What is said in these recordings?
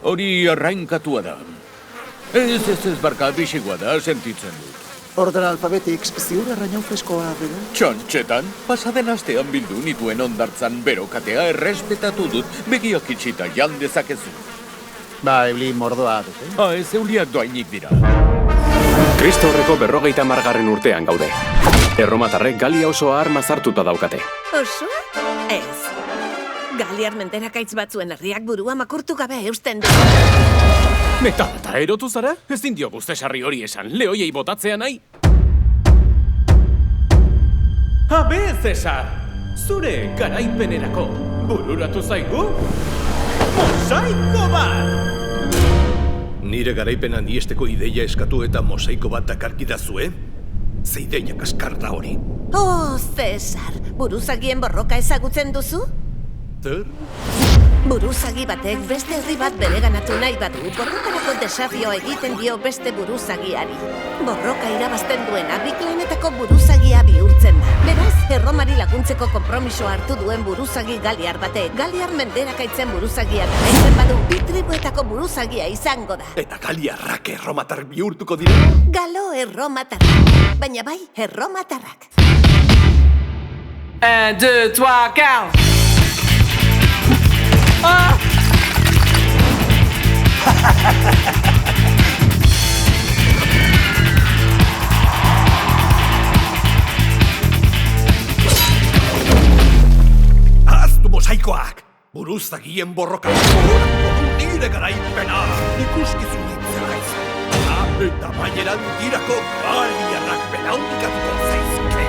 Hori arrainkatua da. Ez barka, bisigua da, sentitzen dut. Ordena alfabetik ziur arrainau freskoa, bero? Txantxetan, pasaden astean bildu nituen ondartzan berokatea errespetatu dut, begiak itxita jan dezakezu. Ba, euli mordoa dute. Ez euliak doainik dira. Kristo horreko 50. urtean gaude. Erromatarrek Galia osoa arma zartuta daukate. Osoa? Ez. Galiar menderakaitz batzuen herriak burua makurtu gabe eusten du. Eta erotu zara? Ez dindio guztesarri hori esan, lehoiei botatzea nahi? Habe, Cesar! Zure garaipenerako bururatu zaigu? Mosaiko bat! Nire garaipenan iesteko ideia eskatu eta mosaiko bat dakarkidazue? Ze ideia kaskar da hori? Oh, Cesar, buruzagien borroka ezagutzen duzu? Zer? Buruzagi batek beste herri bat bereganatu nahi badu, borrokarako desafio egiten dio beste buruzagiari. Borroka irabazten duena biklenetako buruzagia bihurtzen da. Beraz, Erromari laguntzeko konpromiso hartu duen buruzagi galiar batek, Galiar menderakaitzen buruzagia garaitzen badu, bi tribuetako buruzagia izango da. Eta galiarrak erromatar bihurtuko dira? Galo erromatarrak, baina bai erromatarrak. 1, 2, 3, 4. Ah! Ahaztu mosaikoak! Buruzagien borroka nire garaipena! Ikuskizun itzela izan. Eta baineran dirako galiarrak belaundikatuko zaizke.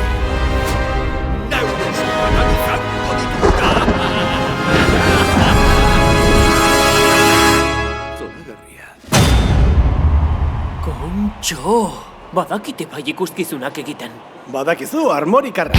Neuros analizango dituta! Kontxo! Badakite bai ikuskizunak egiten. Badakizu, armorikarra.